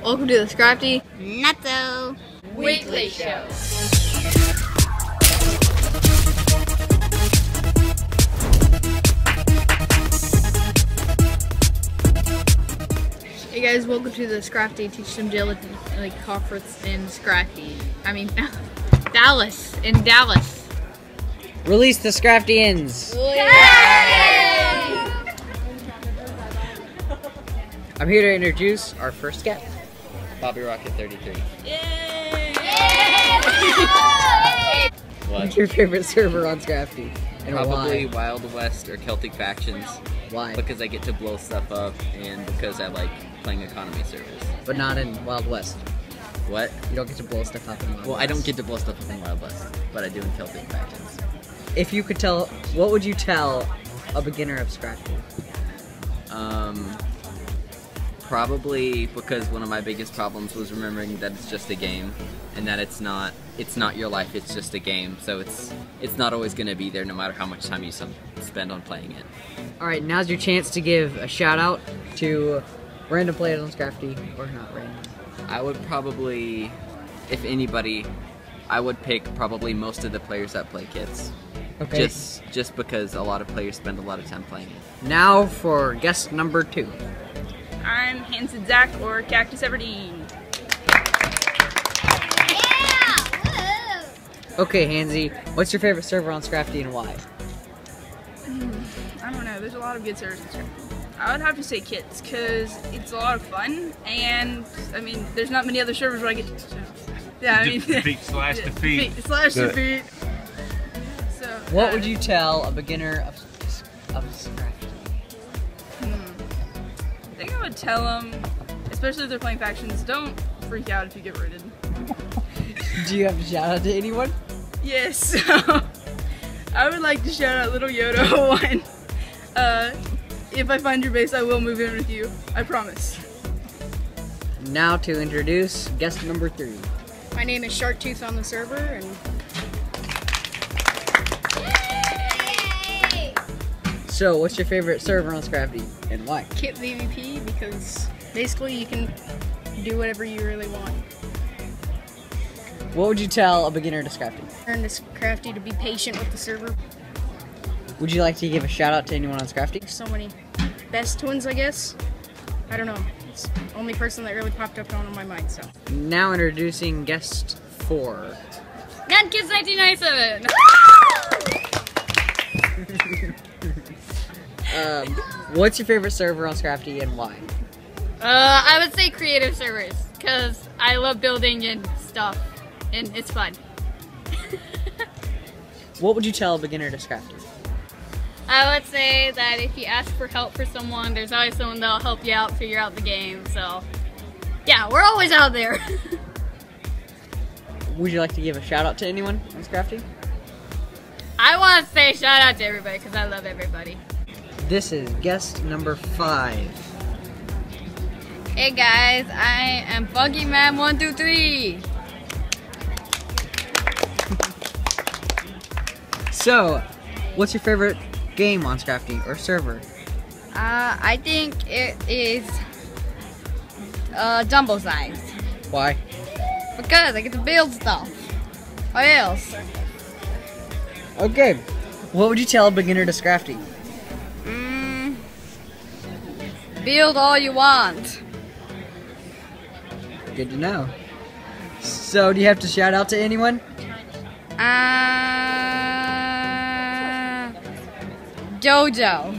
Welcome to the SKrafty Not so Weekly Show. Hey guys, welcome to the SKrafty Teach Them Diligently Conference in SKrafty. I mean, Dallas. In Dallas. Release the SKraftians! I'm here to introduce our first guest, Bobby Rocket 33. Yay! What's your favorite server on SKrafty? And Probably why? Wild West or Celtic Factions. Why? Because I get to blow stuff up and because I like playing economy servers. But not in Wild West. What? You don't get to blow stuff up in Wild West. Well, I don't get to blow stuff up in Wild West, but I do in Celtic Factions. If you could tell, what would you tell a beginner of SKrafty? Probably because one of my biggest problems was remembering that it's just a game and that it's not your life, it's just a game. So it's not always going to be there no matter how much time you spend on playing it. Alright, now's your chance to give a shout out to random players on SKrafty, or not random. I would probably, if anybody, I would pick probably most of the players that play kits. Okay. Just because a lot of players spend a lot of time playing it. Now for guest number 2. I'm Hanson Zach, or Cactus Everdeen. Yeah! Okay, Hansy, what's your favorite server on SKrafty and why? I don't know, there's a lot of good servers in Scrafty. I would have to say Kits, because it's a lot of fun, and, I mean, there's not many other servers where I get to... Yeah, I mean... Defeat/defeat. Defeat. So, What would you tell a beginner of SKrafty? I think I would tell them, especially if they're playing factions, don't freak out if you get raided. Do you have to shout out to anyone? Yes, so I would like to shout out Little Yoda 1. If I find your base, I will move in with you. I promise. Now to introduce guest number 3. My name is Sharktooth on the server, and Yay! So, what's your favorite server on SKrafty and why? Kit VVP, because basically you can do whatever you really want. What would you tell a beginner to SKrafty? Learn this SKrafty to be patient with the server. Would you like to give a shout out to anyone on SKrafty? So many best twins, I guess. I don't know. It's the only person that really popped up on my mind, so. Now introducing guest 4. Kids 1997! What's your favorite server on SKrafty and why? I would say creative servers, because I love building and stuff, and it's fun. What would you tell a beginner to SKrafty? I would say that if you ask for help for someone, there's always someone that'll help you out, figure out the game, so yeah, we're always out there. Would you like to give a shout out to anyone on SKrafty? I want to say shout out to everybody, because I love everybody. This is guest number 5. Hey guys, I am Buggyman123. So, what's your favorite game on SKrafty or server? I think it is Dumbo size. Why? Because I get to build stuff. What else? Okay, what would you tell a beginner to SKrafty? Build all you want. Good to know. So, do you have to shout out to anyone? Jojo.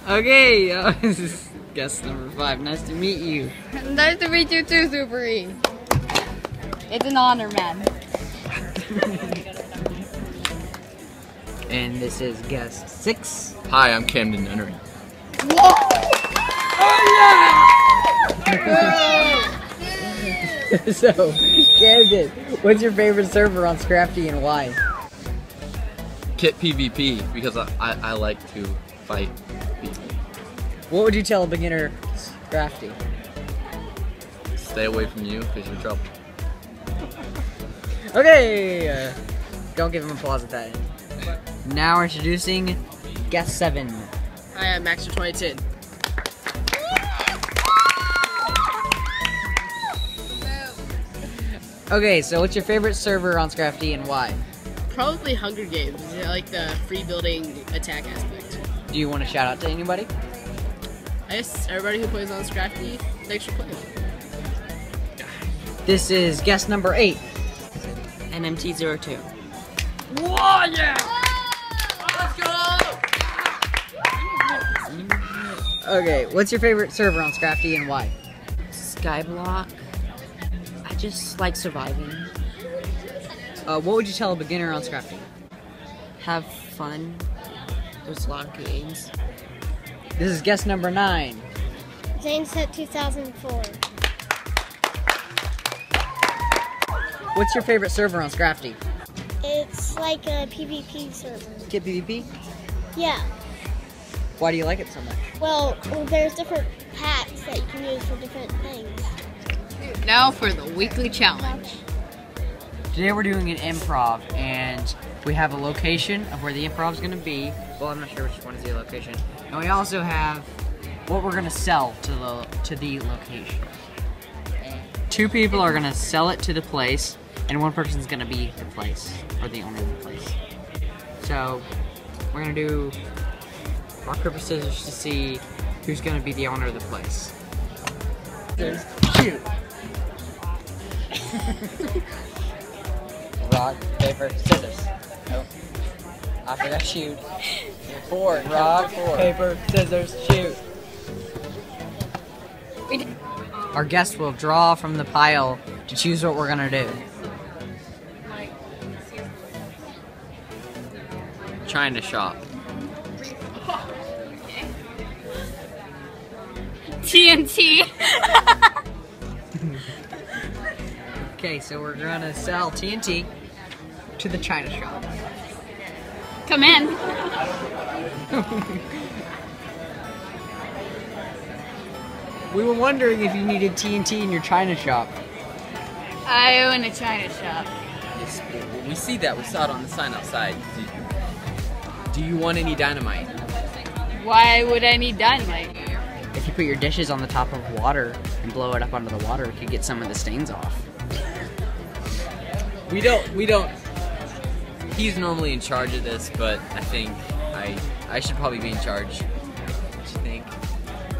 Okay, this is guest number 5. Nice to meet you. Nice to meet you too, Super E. It's an honor, man. And this is guest 6. Hi, I'm Camden Nunnery. So, Camden, what's your favorite server on SKrafty and why? Kit PvP, because I like to fight people. What would you tell a beginner SKrafty? Stay away from you, because you're in trouble. Okay! Don't give him applause at that end. Now introducing guest 7. I am Maxter 2010. Okay, so what's your favorite server on SKrafty and why? Probably Hunger Games. I like the free building attack aspect. Do you want to shout out to anybody? I guess everybody who plays on SKrafty, thanks for playing. This is guest number 8. NMT02. Whoa, yeah! Okay, what's your favorite server on SKrafty and why? Skyblock. I just like surviving. What would you tell a beginner on SKrafty? Have fun. There's a lot of games. This is guest number 9. Zane said 2004. What's your favorite server on SKrafty? It's like a PvP server. Get PvP? Yeah. Why do you like it so much? Well, there's different packs that you can use for different things. Now for the weekly challenge. Today we're doing an improv, and we have a location of where the improv is going to be. Well, I'm not sure which one is the location. And we also have what we're going to sell to the location. 2 people are going to sell it to the place, and 1 person's going to be the place, or the owner of the place. So, we're going to do rock, paper, scissors to see who's going to be the owner of the place. Shoot! Rock, paper, scissors. Oh. I forgot shoot. 4. Rock, paper, scissors, shoot. Our guest will draw from the pile to choose what we're gonna do. Trying to shop. TNT. Okay, so we're gonna sell TNT to the China shop. Come in. We were wondering if you needed TNT in your China shop. I own a China shop. Yes, we see that. We saw it on the sign outside. Do you want any dynamite? Why would I need dynamite? If you put your dishes on the top of water and blow it up onto the water, it could get some of the stains off. We don't. He's normally in charge of this, but I think I should probably be in charge. What do you think?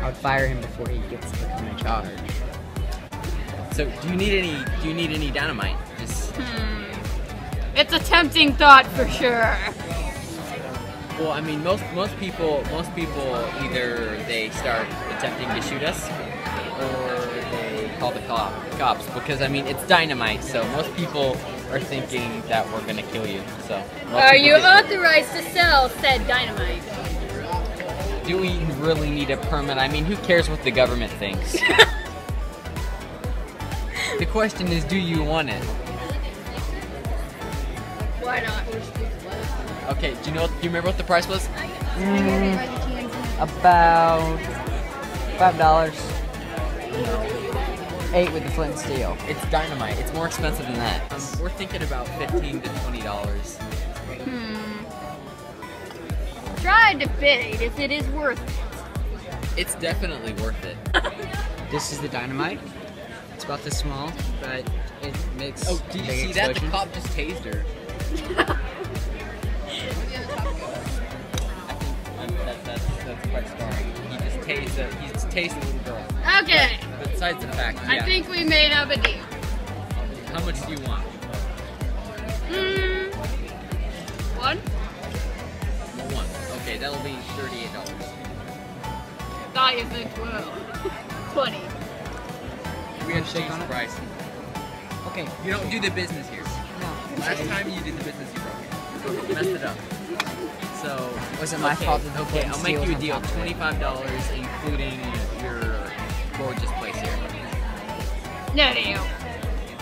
I would fire him before he gets to become in charge. So, do you need any dynamite? Just. It's a tempting thought for sure. Well, I mean, most people either they start attempting to shoot us, or they call the cops because I mean it's dynamite, so most people are thinking that we're gonna kill you. So. Are you authorized to sell said dynamite? Do we really need a permit? I mean, who cares what the government thinks? The question is, do you want it? Why not? Okay, do you remember what the price was? About $5. 8 with the flint and steel. It's dynamite. It's more expensive than that. We're thinking about $15 to $20. Try to debate if it is worth it. It's definitely worth it. This is the dynamite. It's about this small, but it makes. Oh, did you see that? The cop just tased her. That's quite strong. He just tased the little girl. Okay. Besides the fact, yeah. I think we made up a deal. How much do you want? 1? 1. Okay, that'll be $38. Thought you said 12. 20. We have to change the price. Okay. You don't do the business here. No. Last time you did the business, you broke it. You messed it up. So Was it my fault that the Okay, flint and I'll steel make you a was deal. on top of it? $25, including your gorgeous place here. No deal.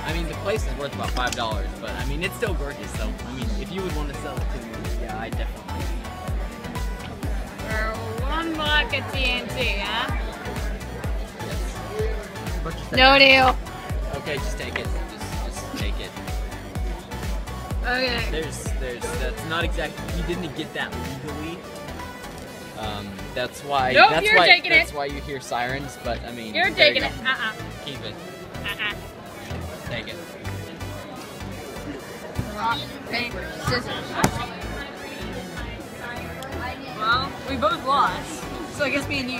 I mean, the place is worth about $5, but I mean, it's still gorgeous. So I mean, if you would want to sell it to me, yeah, I definitely. For 1 block of TNT, huh? Purchase that. No deal. Okay, just take it. Just take it. Okay. That's not exactly. He didn't get that legally. That's why. Nope, that's you're why. taking that's it. why you hear sirens. But I mean, You're there you taking it. go. Keep it. Take it. Rock, paper, scissors. Well, we both lost. So I guess me and you.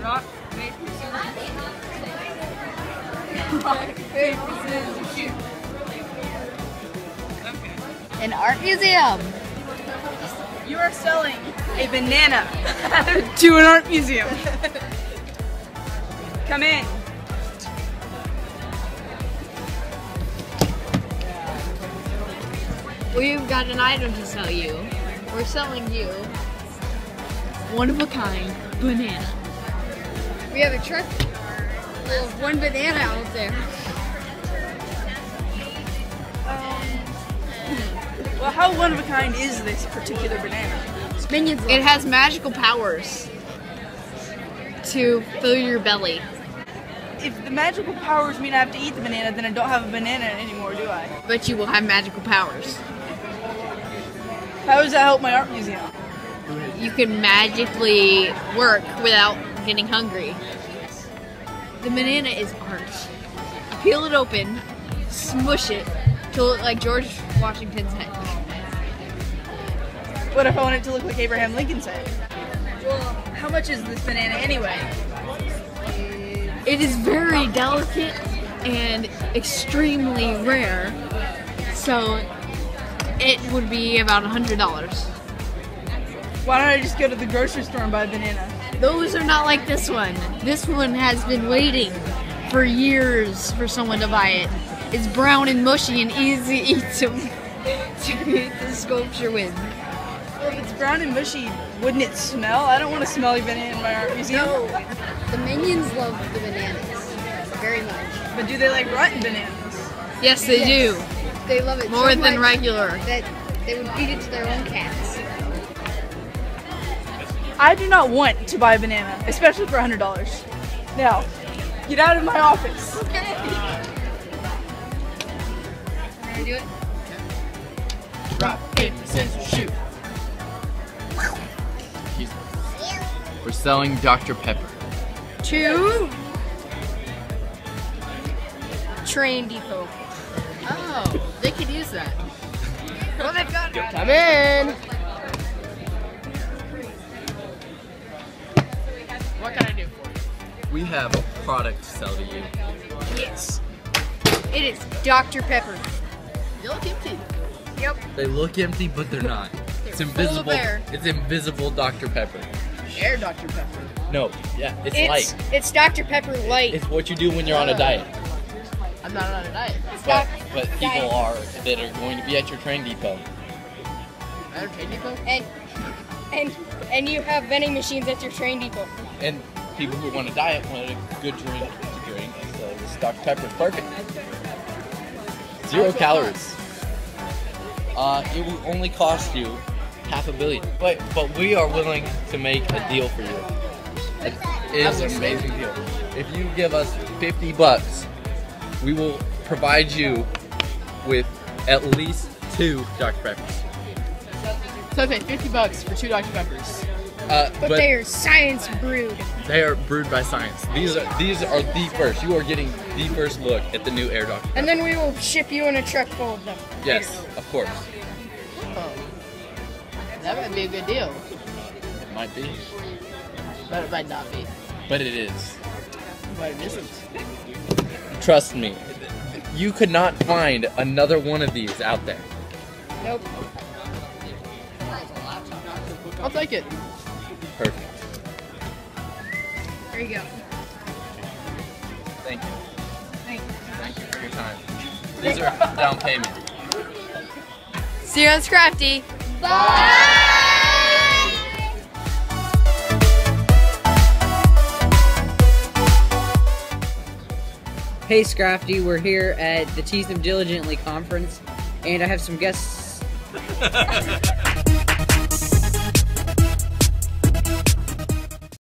Rock, paper, scissors. Rock, paper, scissors, shoot. Okay. An art museum. You are selling a banana to an art museum. Come in. We've got an item to sell you. We're selling you one-of-a-kind banana. We have a truck full of one banana out there. Well, how one of a kind is this particular banana? Minions. It has magical powers to fill your belly. If the magical powers mean I have to eat the banana, then I don't have a banana anymore, do I? But you will have magical powers. How does that help my art museum? You can magically work without getting hungry. The banana is art. Peel it open, smush it to look like George Washington's head. What if I want it to look like Abraham Lincoln's head? Well, how much is this banana anyway? It is very delicate and extremely rare, so it would be about $100. Why don't I just go to the grocery store and buy a banana? Those are not like this one. This one has been waiting for years for someone to buy it. It's brown and mushy and easy to eat to create the sculpture with. Well, if it's brown and mushy, wouldn't it smell? I don't want a smelly banana in my art museum. No, the minions love the bananas very much. But do they like rotten bananas? Yes, they do. They love it More so than much regular. that they would feed it to their own cats. I do not want to buy a banana, especially for $100. Now, get out of my office. Can I do it? Rock, paper, scissors, shoot. We're selling Dr. Pepper. To Train Depot. Oh, they could use that. Well, they've got Come in. What can I do for you? We have a product to sell to you. Yes. It is Dr. Pepper. They look empty. Yep. They look empty, but they're not. It's full of invisible. air. It's invisible Dr. Pepper. Air Dr. Pepper. No, yeah, it's light. It's Dr. Pepper Light. It's what you do when you're on a diet. I'm not on a diet. But people are that are going to be at your train depot. At a train depot? And you have vending machines at your train depot. And people who want a diet want a good drink to drink. So this Dr. Pepper is perfect. 0 calories. It will only cost you $500 million. But we are willing to make a deal for you. It is an amazing deal. If you give us $50, we will provide you with at least 2 Dr. Peppers. So I paid $50 for 2 Dr. Peppers. But they are science brewed. They are brewed by science. These are the first. You are getting the first look at the new Air Dr. Pepper. And then we will ship you in a truck full of them. Yes, of course. Oh. That might be a good deal. It might be, But it might not be. but it is. But it isn't. Trust me. You could not find another one of these out there. Nope. I'll take it. Perfect. There you go. Thank you. Thank you for your time. These are down payment. See you on SKrafty. Hey SKrafty, we're here at the Tease Them Diligently conference, and I have some guests.